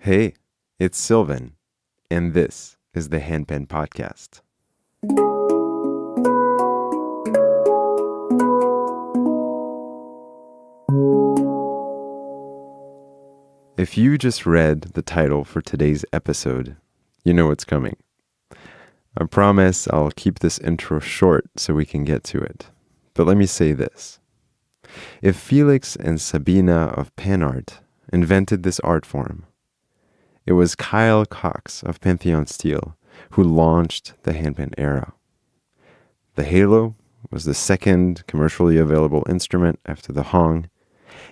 Hey, it's Sylvain, and this is the Handpan Podcast. If you just read the title for today's episode, you know what's coming. I promise I'll keep this intro short so we can get to it. But let me say this. If Felix and Sabina of PANArt invented this art form, it was Kyle Cox of Pantheon Steel who launched the handpan era. The halo was the second commercially available instrument after the hong,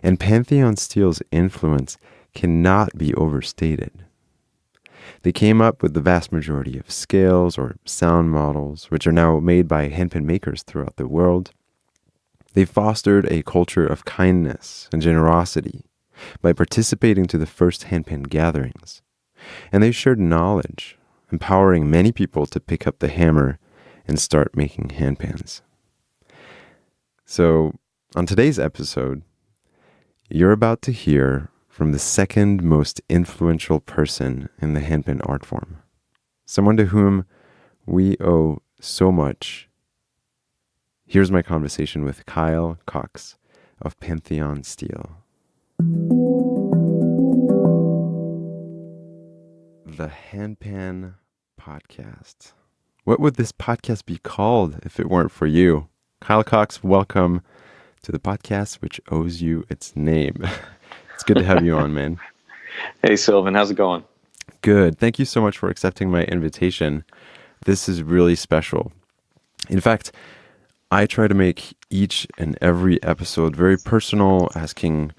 and Pantheon Steel's influence cannot be overstated. They came up with the vast majority of scales or sound models, which are now made by handpan makers throughout the world. They fostered a culture of kindness and generosity by participating to the first handpan gatherings. And they shared knowledge, empowering many people to pick up the hammer and start making handpans. So, on today's episode, you're about to hear from the second most influential person in the handpan art form, someone to whom we owe so much. Here's my conversation with Kyle Cox of Pantheon Steel. The Handpan Podcast. What would this podcast be called if it weren't for you? Kyle Cox, welcome to the podcast, which owes you its name. It's good to have you on, man. Hey, Sylvain, how's it going? Good. Thank you so much for accepting my invitation. This is really special. In fact, I try to make each and every episode very personal, asking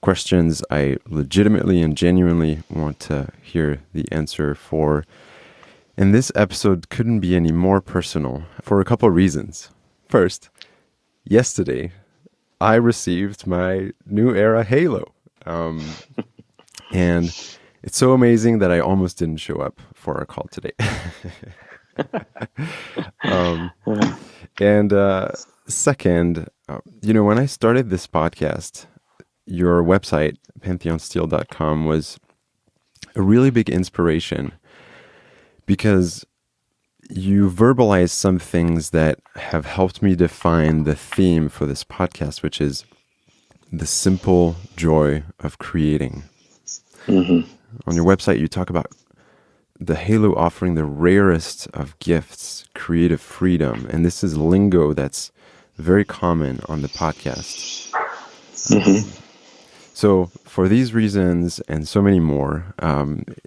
questions I legitimately and genuinely want to hear the answer for. And this episode couldn't be any more personal for a couple of reasons. First, yesterday, I received my new era halo. And it's so amazing that I almost didn't show up for our call today. Second, when I started this podcast, your website, pantheonsteel.com, was a really big inspiration because you verbalized some things that have helped me define the theme for this podcast, which is the simple joy of creating. Mm-hmm. On your website, you talk about the halo offering the rarest of gifts, creative freedom. And this is lingo that's very common on the podcast. Mm-hmm. So for these reasons and so many more,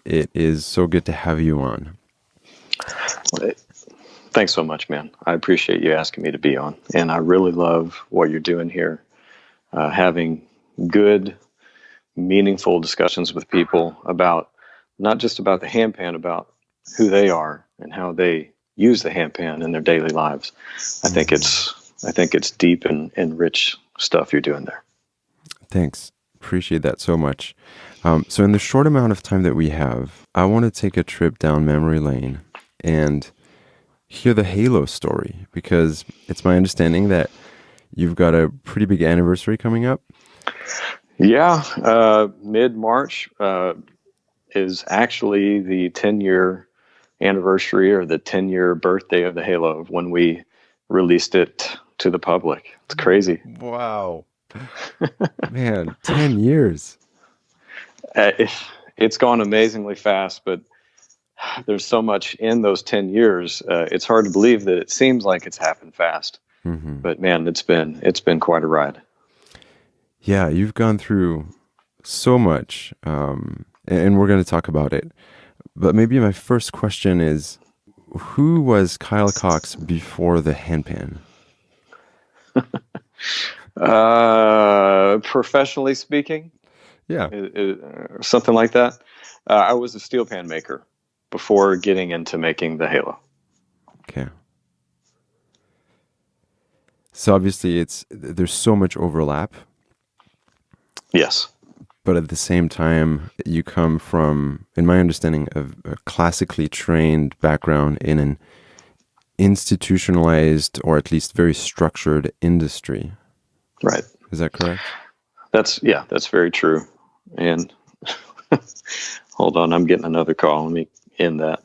it is so good to have you on. Thanks so much, man. I appreciate you asking me to be on. And I really love what you're doing here. Having good, meaningful discussions with people about not just about the handpan, about who they are and how they use the handpan in their daily lives. I think it's deep and rich stuff you're doing there. Thanks. Appreciate that so much. So in the short amount of time that we have, I want to take a trip down memory lane and hear the halo story, because it's my understanding that you've got a pretty big anniversary coming up. Yeah, mid-March is actually the 10-year anniversary or the 10-year birthday of the halo when we released it to the public. It's crazy. Wow. Man, 10 years. It's gone amazingly fast, but there's so much in those 10 years. It's hard to believe that it seems like it's happened fast. Mm-hmm. But man, it's been quite a ride. Yeah, you've gone through so much, and we're going to talk about it. But maybe my first question is, who was Kyle Cox before the handpan? Professionally speaking, yeah, something like that. I was a steel pan maker before getting into making the halo. Okay. So obviously there's so much overlap. Yes. But at the same time, you come from, in my understanding, a classically trained background in an institutionalized, or at least very structured industry. Right. Is that correct? That's very true. And Hold on, I'm getting another call. Let me end that.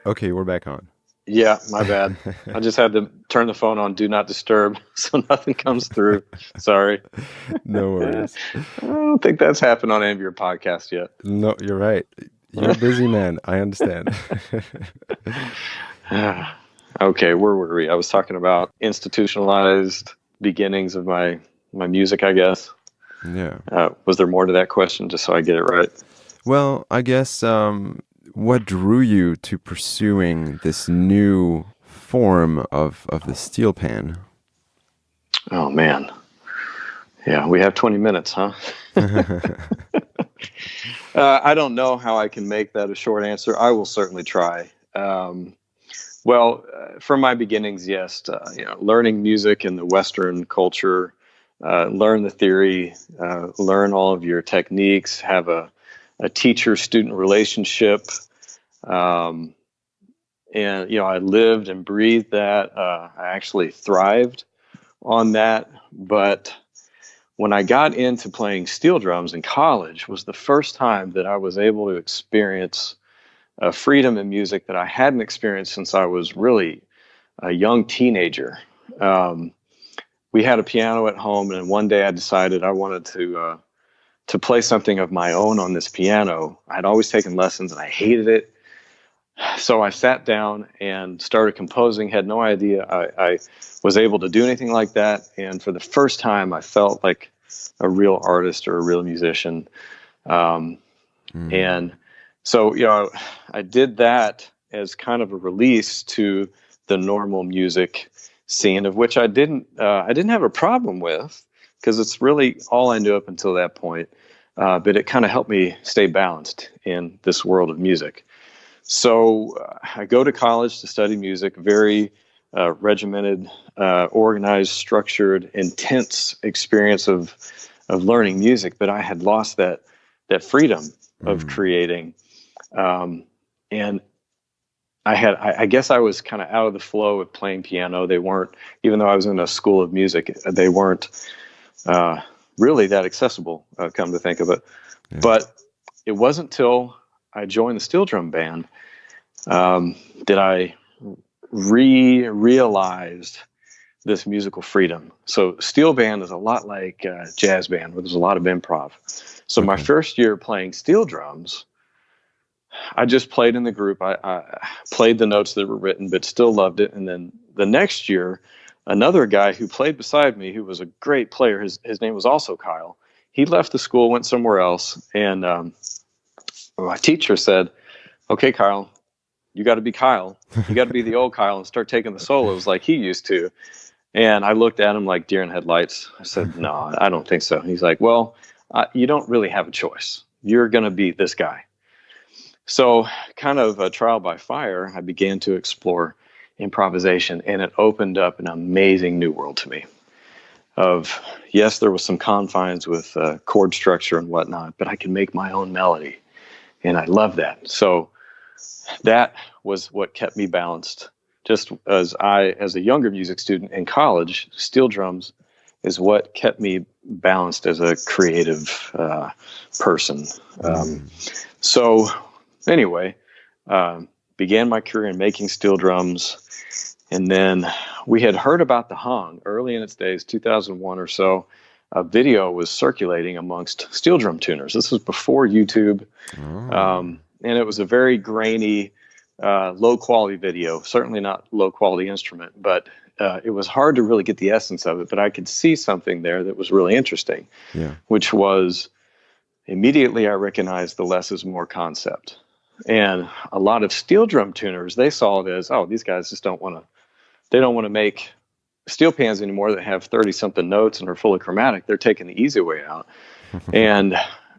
Okay, we're back on. Yeah, my bad. I just had to turn the phone on Do Not Disturb so nothing comes through. Sorry. No worries. I don't think that's happened on any of your podcasts yet. No, you're right. You're a busy man. I understand. Okay, where were we? I was talking about institutionalized beginnings of my music, I guess. Yeah. Was there more to that question, just so I get it right? Well, I guess what drew you to pursuing this new form of the steel pan? Oh, man. Yeah, we have 20 minutes, huh? I don't know how I can make that a short answer. I will certainly try. From my beginnings, yes, learning music in the Western culture, learn the theory, learn all of your techniques, have a teacher-student relationship. And, I lived and breathed that. I actually thrived on that. But when I got into playing steel drums in college was the first time that I was able to experience freedom in music that I hadn't experienced since I was really a young teenager. We had a piano at home, and one day I decided I wanted to play something of my own on this piano. I'd always taken lessons, and I hated it. So I sat down and started composing. Had no idea I was able to do anything like that. And for the first time, I felt like a real artist or a real musician. And so, I did that as kind of a release to the normal music scene, of which I didn't have a problem with, because it's really all I knew up until that point. But it kind of helped me stay balanced in this world of music. So I go to college to study music, very regimented, organized, structured, intense experience of learning music. But I had lost that freedom of creating, and I guess I was kind of out of the flow of playing piano. They weren't, even though I was in a school of music, they weren't really that accessible. Come to think of it, but it wasn't till I joined the steel drum band that I realized this musical freedom. So steel band is a lot like jazz band, where there's a lot of improv. So my first year playing steel drums, I just played in the group. I played the notes that were written, but still loved it. And then the next year, another guy who played beside me, who was a great player, his name was also Kyle. He left the school, went somewhere else, and my teacher said, "Okay, Kyle, you got to be Kyle. You got to be the old Kyle and start taking the solos like he used to." And I looked at him like deer in headlights. I said, "No, I don't think so." He's like, "Well, you don't really have a choice. You're going to be this guy." So kind of a trial by fire, I began to explore improvisation, and it opened up an amazing new world to me. Of, yes, there was some confines with chord structure and whatnot, but I could make my own melody, and I love that. So that was what kept me balanced. Just as a younger music student in college, steel drums is what kept me balanced as a creative person. So anyway, began my career in making steel drums. And then we had heard about the hung early in its days, 2001 or so. A video was circulating amongst steel drum tuners. This was before YouTube. And it was a very grainy, low quality video, certainly not low quality instrument, but it was hard to really get the essence of it. But I could see something there that was really interesting, which was immediately I recognized the less is more concept. And a lot of steel drum tuners, they saw it as, oh, these guys just don't want to make steel pans anymore that have 30 something notes and are fully chromatic. They're taking the easy way out. And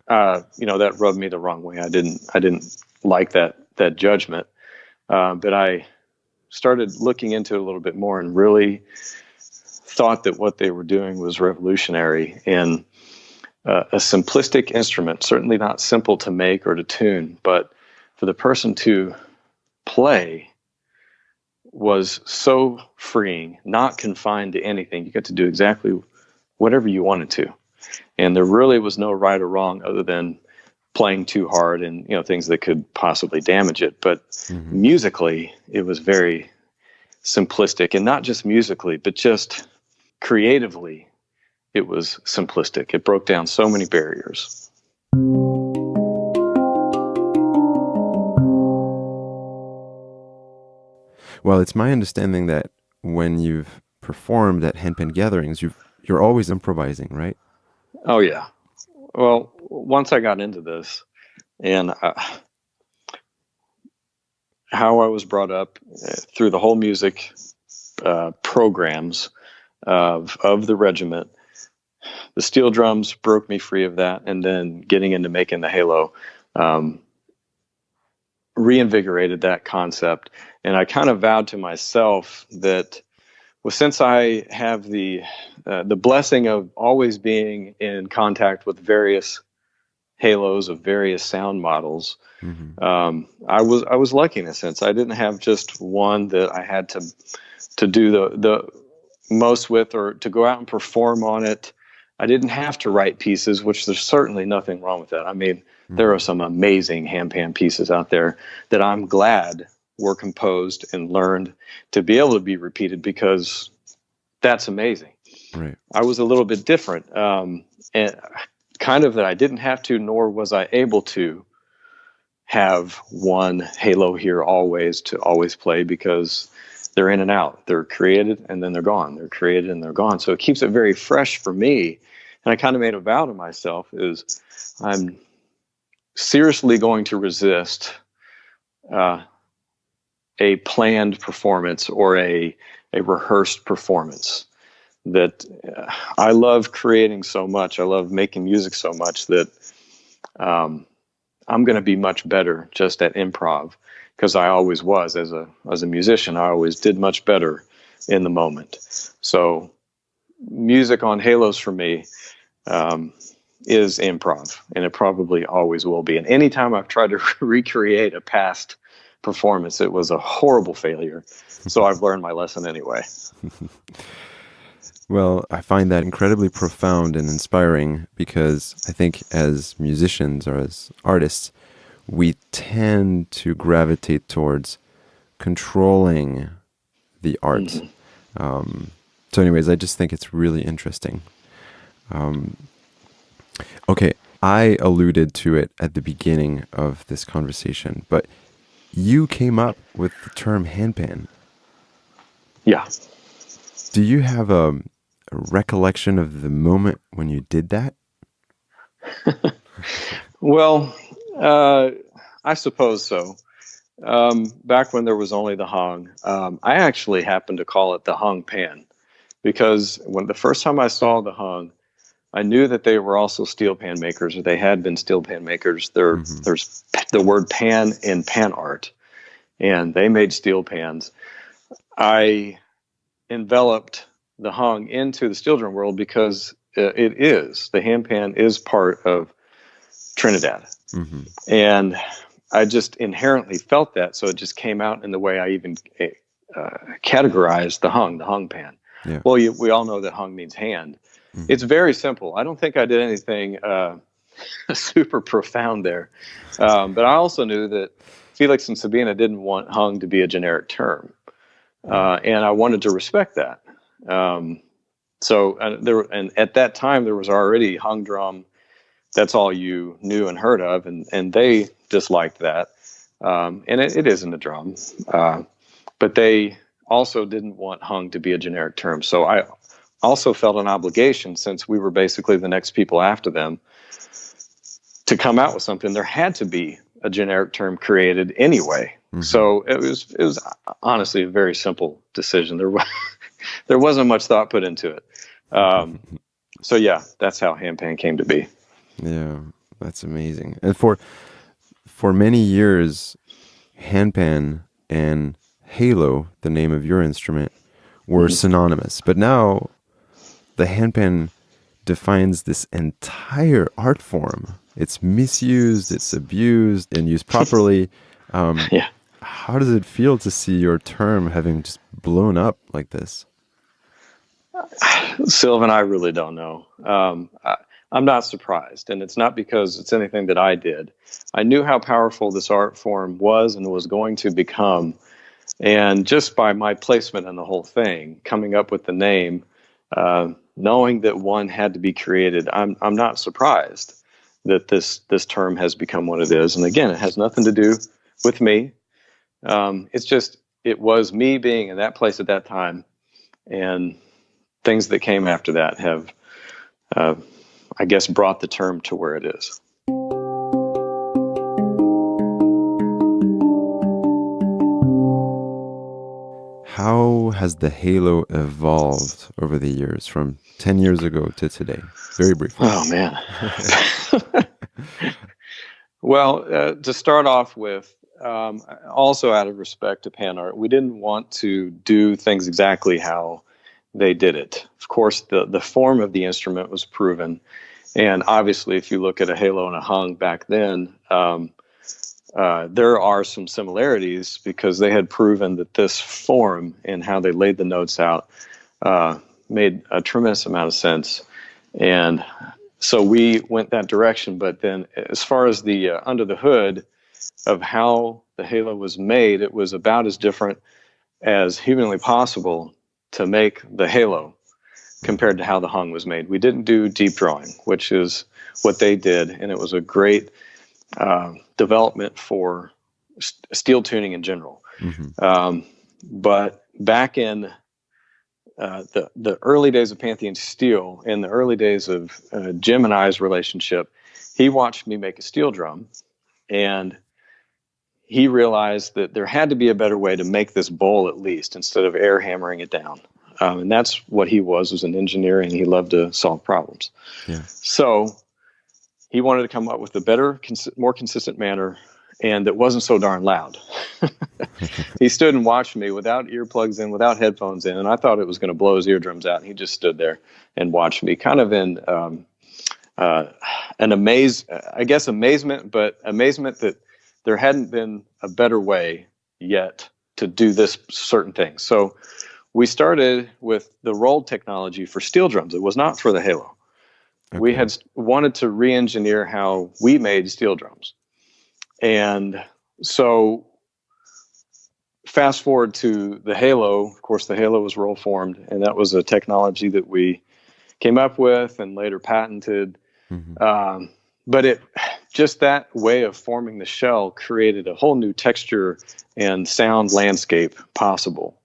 that rubbed me the wrong way. I didn't like that judgment. But I started looking into it a little bit more and really thought that what they were doing was revolutionary. And a simplistic instrument, certainly not simple to make or to tune, but for the person to play was so freeing, not confined to anything. You got to do exactly whatever you wanted to. And there really was no right or wrong other than playing too hard and, things that could possibly damage it. But musically, it was very simplistic, and not just musically, but just creatively, it was simplistic. It broke down so many barriers. Well, it's my understanding that when you've performed at handpan gatherings, you're always improvising, right? Oh, yeah. Well, once I got into this, and how I was brought up through the whole music programs of the regiment, the steel drums broke me free of that, and then getting into making the halo reinvigorated that concept. And I kind of vowed to myself that, well, since I have the blessing of always being in contact with various halos of various sound models, I was lucky in a sense. I didn't have just one that I had to do the most with, or to go out and perform on it. I didn't have to write pieces, which there's certainly nothing wrong with that. I mean, there are some amazing handpan pieces out there that I'm glad were composed and learned to be able to be repeated, because that's amazing. Right. I was a little bit different, and kind of that I didn't have to, nor was I able to have one halo here always to always play, because they're in and out. They're created and then they're gone. They're created and they're gone. So it keeps it very fresh for me. And I kind of made a vow to myself is I'm seriously going to resist a planned performance or a rehearsed performance. That I love creating so much. I love making music so much that I'm going to be much better just at improv, because I always was as a musician. I always did much better in the moment. So music on halos for me is improv, and it probably always will be. And anytime I've tried to recreate a past performance, it was a horrible failure. So I've learned my lesson anyway. Well, I find that incredibly profound and inspiring, because I think as musicians or as artists, we tend to gravitate towards controlling the art. So anyways, I just think it's really interesting. Okay, I alluded to it at the beginning of this conversation, but you came up with the term handpan. Yeah. Do you have a recollection of the moment when you did that? Well, I suppose so. Back when there was only the hung, I actually happened to call it the hung pan, because when the first time I saw the hung, I knew that they were also steel pan makers, or they had been steel pan makers. There's the word pan in PANArt, and they made steel pans. I enveloped the hung into the steel drum world because the handpan is part of Trinidad. And I just inherently felt that. So it just came out in the way I even categorized the hung pan. Yeah. Well, we all know that hung means hand. It's very simple. I don't think I did anything super profound there. But I also knew that Felix and Sabina didn't want hung to be a generic term. And I wanted to respect that. So at that time, there was already hung drum. That's all you knew and heard of. And they disliked that. And it isn't a drum. But they also didn't want hung to be a generic term. So I also felt an obligation, since we were basically the next people after them, to come out with something. There had to be a generic term created anyway. So it was honestly a very simple decision. There wasn't much thought put into it. So yeah, that's how handpan came to be. Yeah, that's amazing. And for many years, handpan and halo, the name of your instrument, were synonymous. But now the handpan defines this entire art form. It's misused, it's abused, and used properly. Yeah. How does it feel to see your term having just blown up like this? Sylvain, I really don't know. I'm not surprised. And it's not because it's anything that I did. I knew how powerful this art form was and was going to become. And just by my placement in the whole thing, coming up with the name, knowing that one had to be created, I'm not surprised that this term has become what it is. And again, it has nothing to do with me. It's just, it was me being in that place at that time, and things that came after that have, I guess, brought the term to where it is. How has the halo evolved over the years from 10 years ago to today? Very briefly. Oh, man. Well, to start off with, also out of respect to PANArt, we didn't want to do things exactly how they did it. Of course, the form of the instrument was proven. And obviously, if you look at a halo and a hung back then, there are some similarities because they had proven that this form and how they laid the notes out made a tremendous amount of sense. And so we went that direction. But then as far as the under the hood of how the halo was made, it was about as different as humanly possible to make the halo compared to how the hung was made. We didn't do deep drawing, which is what they did. And it was a great development for steel tuning in general. Mm-hmm. But back in the early days of Pantheon Steel, in the early days of Jim and I's relationship, he watched me make a steel drum, and he realized that there had to be a better way to make this bowl, at least, instead of air hammering it down. And that's what he was an engineer, and he loved to solve problems. Yeah. So he wanted to come up with a better, more consistent manner, and that wasn't so darn loud. He stood and watched me without earplugs in, without headphones in, and I thought it was going to blow his eardrums out. And he just stood there and watched me, kind of in amazement, but amazement that there hadn't been a better way yet to do this certain thing. So we started with the rolled technology for steel drums. It was not for the halo. Okay. We had wanted to re-engineer how we made steel drums. And so fast forward to the halo. Of course, the halo was roll formed, and that was a technology that we came up with and later patented. Mm-hmm. But it just that way of forming the shell created a whole new texture and sound landscape possible.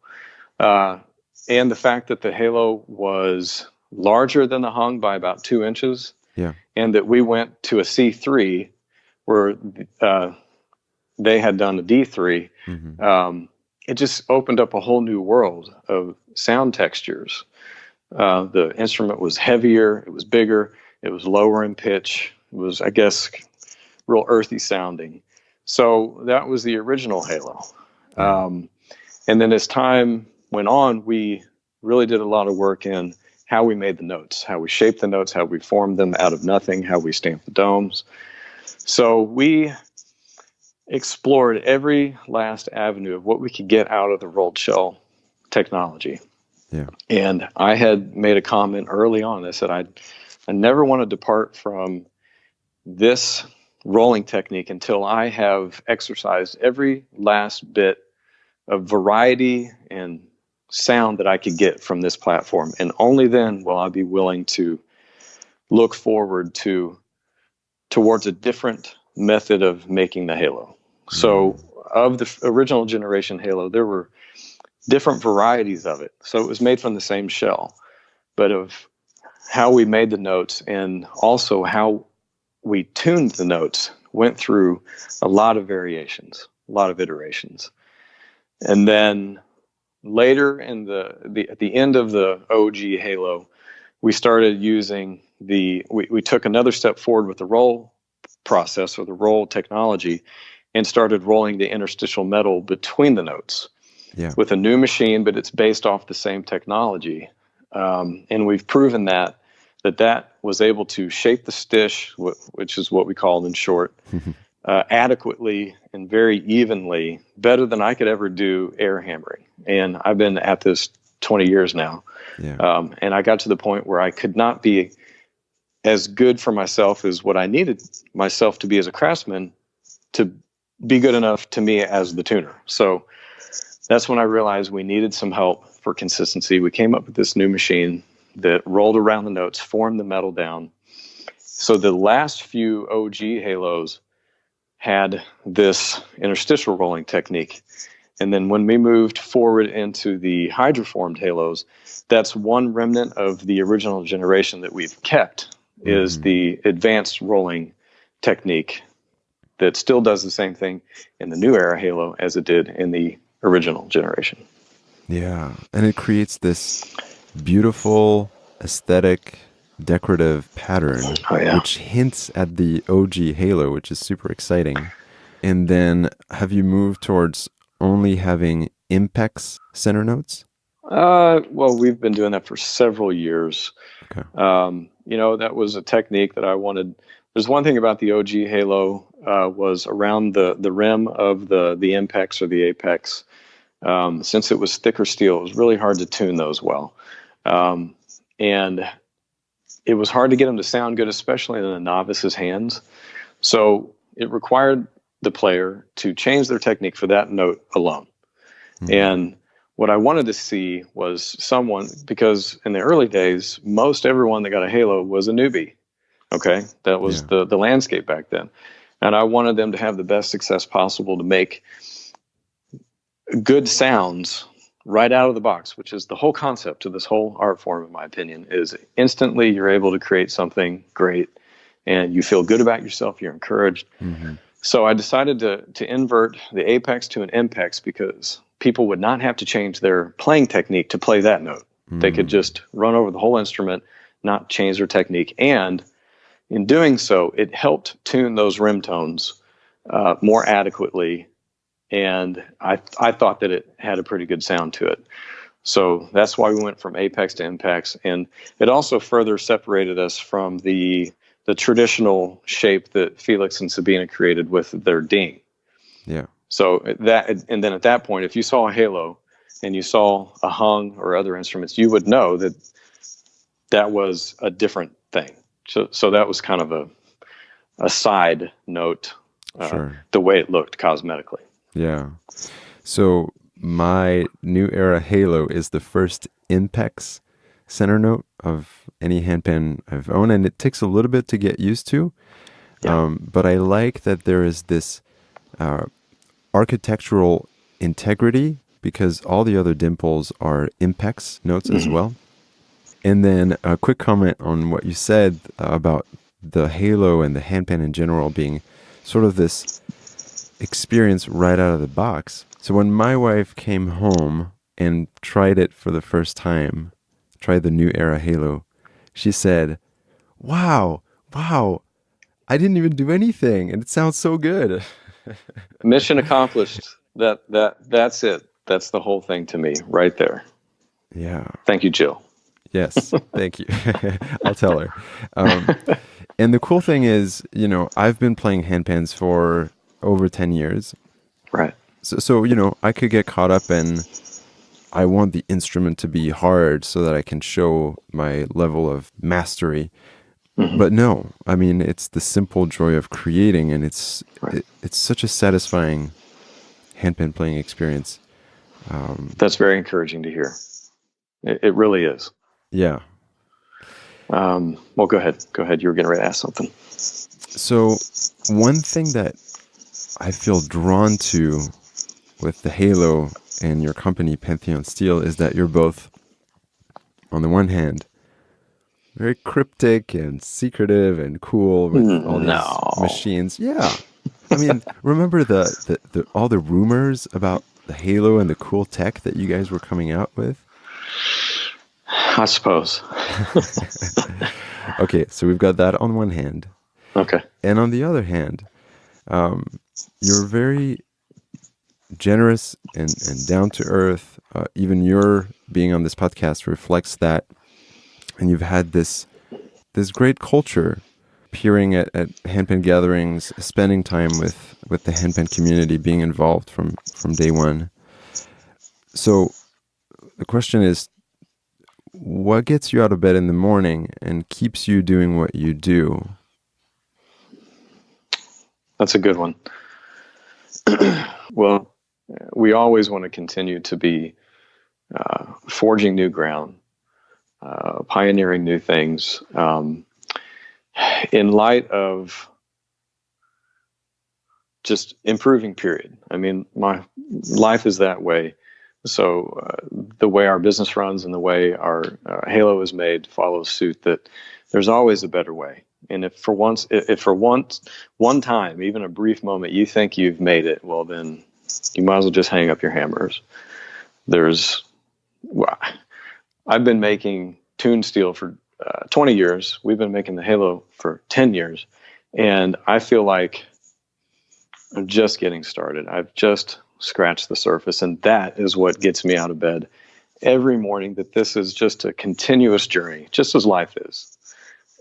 And the fact that the halo was larger than the hung by about 2 inches, and that we went to a C3 where they had done a D3, mm-hmm. It just opened up a whole new world of sound textures. The instrument was heavier, it was bigger, it was lower in pitch, it was, I guess, real earthy sounding. So that was the original halo. And then as time went on, we really did a lot of work in how we made the notes, how we shaped the notes, how we formed them out of nothing, how we stamped the domes. So we explored every last avenue of what we could get out of the rolled shell technology. Yeah. And I had made a comment early on. I said, I never want to depart from this rolling technique until I have exercised every last bit of variety and sound that I could get from this platform. And only then will I be willing to look forward towards a different method of making the halo. Mm-hmm. So of the original generation halo, there were different varieties of it. So it was made from the same shell, but of how we made the notes and also how we tuned the notes went through a lot of variations, a lot of iterations. And then later in at the end of the OG halo, we started using we took another step forward with the roll process, or the roll technology, and started rolling the interstitial metal between the notes with a new machine, but it's based off the same technology. And we've proven that was able to shape the stish, which is what we call it in short, adequately and very evenly, better than I could ever do air hammering. And I've been at this 20 years now. Yeah. And I got to the point where I could not be as good for myself as what I needed myself to be as a craftsman to be good enough to me as the tuner. So that's when I realized we needed some help for consistency. We came up with this new machine that rolled around the notes, formed the metal down. So the last few OG halos had this interstitial rolling technique. And then when we moved forward into the hydroformed halos, that's one remnant of the original generation that we've kept, is the advanced rolling technique that still does the same thing in the new era halo as it did in the original generation. Yeah. And it creates this beautiful, aesthetic, decorative pattern, which hints at the OG halo, which is super exciting. And then have you moved towards only having Impex center notes? Well, we've been doing that for several years. Okay. That was a technique that I wanted. There's one thing about the OG halo was around the rim of the Impex or the Apex. Since it was thicker steel, it was really hard to tune those well. And it was hard to get them to sound good, especially in a novice's hands. So it required the player to change their technique for that note alone. And what I wanted to see was someone, because in the early days, most everyone that got a halo was a newbie. Okay. That was the landscape back then. And I wanted them to have the best success possible to make good sounds right out of the box, which is the whole concept of this whole art form, in my opinion, is instantly you're able to create something great and you feel good about yourself. You're encouraged. So I decided to invert the Apex to an Impex because people would not have to change their playing technique to play that note. They could just run over the whole instrument, not change their technique. And in doing so, it helped tune those rim tones more adequately. And I thought that it had a pretty good sound to it. So that's why we went from Apex to Impex. And it also further separated us from the traditional shape that Felix and Sabina created with their ding. Yeah. So and then at that point, if you saw a halo and you saw a hung or other instruments, you would know that was a different thing. So that was kind of a side note, the way it looked cosmetically. Yeah. So my new era halo is the first Impex center note of any handpan I've owned, and it takes a little bit to get used to. But I like that there is this architectural integrity because all the other dimples are Impex notes as well. And then a quick comment on what you said about the halo and the handpan in general being sort of this experience right out of the box. So when my wife came home and tried it for the first time, tried the new era halo, she said, wow, I didn't even do anything and it sounds so good. Mission accomplished. That's it. That's the whole thing to me right there. Yeah. Thank you, Jill. Yes, thank you. I'll tell her. And the cool thing is, I've been playing handpans for over 10 years. Right. So I could get caught up in, I want the instrument to be hard so that I can show my level of mastery. But no, I mean, it's the simple joy of creating, and it's such a satisfying handpan playing experience. That's very encouraging to hear. It really is. Yeah. Well, go ahead. You were getting ready to ask something. So one thing that I feel drawn to with the halo and your company, Pantheon Steel, is that you're both, on the one hand, very cryptic and secretive and cool with all these machines. Yeah. I mean, remember the all the rumors about the halo and the cool tech that you guys were coming out with? I suppose. Okay, so we've got that on one hand. Okay. And on the other hand, you're very generous and down to earth. Even your being on this podcast reflects that. And you've had this great culture, appearing at handpan gatherings, spending time with the handpan community, being involved from day one. So the question is, what gets you out of bed in the morning and keeps you doing what you do? That's a good one. Well, we always want to continue to be forging new ground, pioneering new things, in light of just improving, period. I mean, my life is that way. So the way our business runs and the way our halo is made follows suit, that there's always a better way. And if for one time, even a brief moment, you think you've made it, well, then you might as well just hang up your hammers. I've been making tune steel for 20 years. We've been making the halo for 10 years. And I feel like I'm just getting started. I've just scratched the surface. And that is what gets me out of bed every morning, that this is just a continuous journey, just as life is.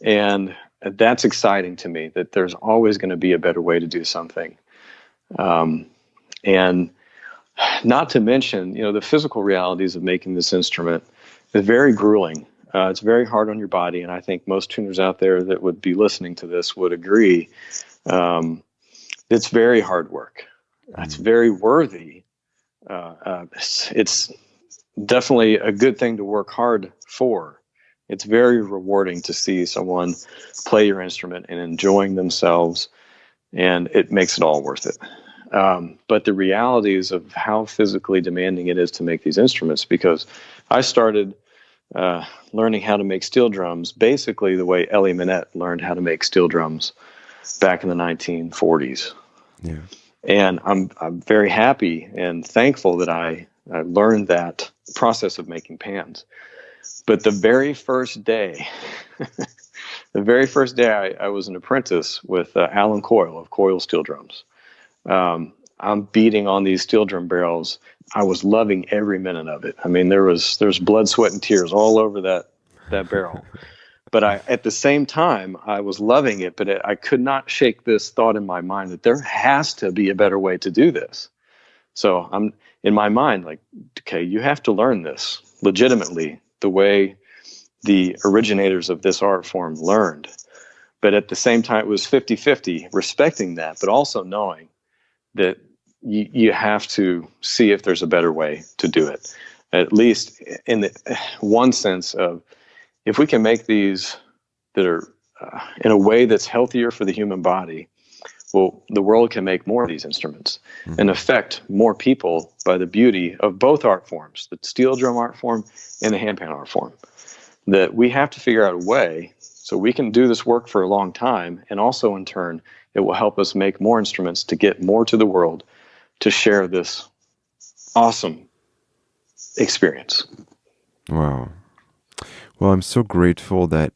And that's exciting to me, that there's always going to be a better way to do something. And not to mention, the physical realities of making this instrument is very grueling. It's very hard on your body. And I think most tuners out there that would be listening to this would agree. It's very hard work. It's very worthy. It's definitely a good thing to work hard for. It's very rewarding to see someone play your instrument and enjoying themselves, and it makes it all worth it. But the realities of how physically demanding it is to make these instruments, because I started learning how to make steel drums basically the way Elie Minette learned how to make steel drums back in the 1940s. Yeah. And I'm very happy and thankful that I learned that process of making pans. But the very first day, I was an apprentice with Alan Coyle of Coyle Steel Drums. I'm beating on these steel drum barrels. I was loving every minute of it. I mean, there's blood, sweat, and tears all over that barrel. But at the same time, I was loving it, but I could not shake this thought in my mind that there has to be a better way to do this. So I'm in my mind like, okay, you have to learn this legitimately, the way the originators of this art form learned. But at the same time, it was 50-50, respecting that, but also knowing that you have to see if there's a better way to do it. At least in the one sense of, if we can make these that are in a way that's healthier for the human body, well, the world can make more of these instruments and affect more people by the beauty of both art forms, the steel drum art form and the handpan art form. That we have to figure out a way so we can do this work for a long time, and also in turn, it will help us make more instruments to get more to the world to share this awesome experience. Wow. Well, I'm so grateful that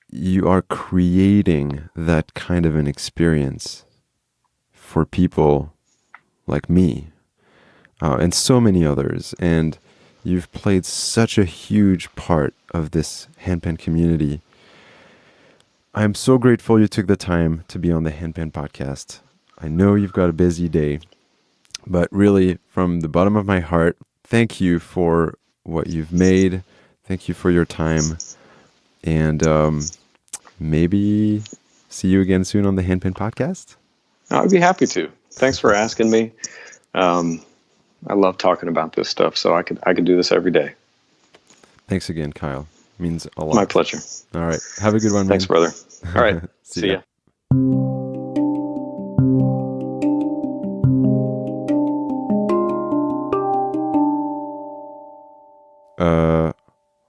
you are creating that kind of an experience for people like me and so many others. And you've played such a huge part of this handpan community. I'm so grateful you took the time to be on the Handpan podcast. I know you've got a busy day, but really, from the bottom of my heart, thank you for what you've made. Thank you for your time. And maybe see you again soon on the Handpan podcast. I'd be happy to. Thanks for asking me. I love talking about this stuff, so I could do this every day. Thanks again, Kyle. It means a lot. My pleasure. All right. Have a good one, man. Thanks, brother. All right. See ya.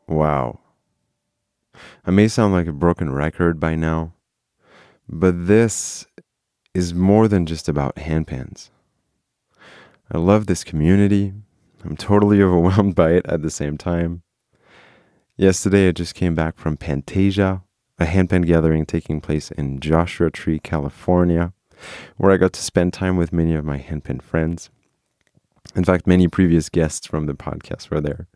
Wow. I may sound like a broken record by now, but this is more than just about handpans. I love this community. I'm totally overwhelmed by it at the same time. Yesterday, I just came back from Pantasia, a handpan gathering taking place in Joshua Tree, California, where I got to spend time with many of my handpan friends. In fact, many previous guests from the podcast were there.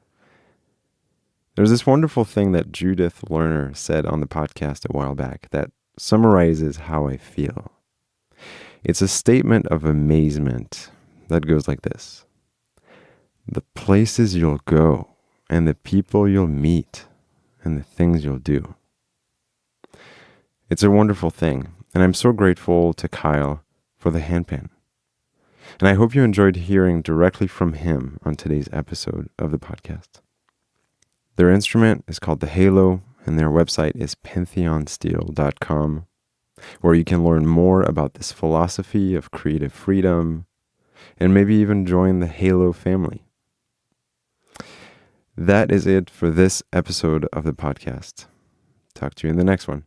There's this wonderful thing that Judith Lerner said on the podcast a while back that summarizes how I feel. It's a statement of amazement that goes like this: the places you'll go and the people you'll meet and the things you'll do. It's a wonderful thing, and I'm so grateful to Kyle for the handpan. And I hope you enjoyed hearing directly from him on today's episode of the podcast. Their instrument is called the Halo, and their website is pantheonsteel.com, where you can learn more about this philosophy of creative freedom, and maybe even join the Halo family. That is it for this episode of the podcast. Talk to you in the next one.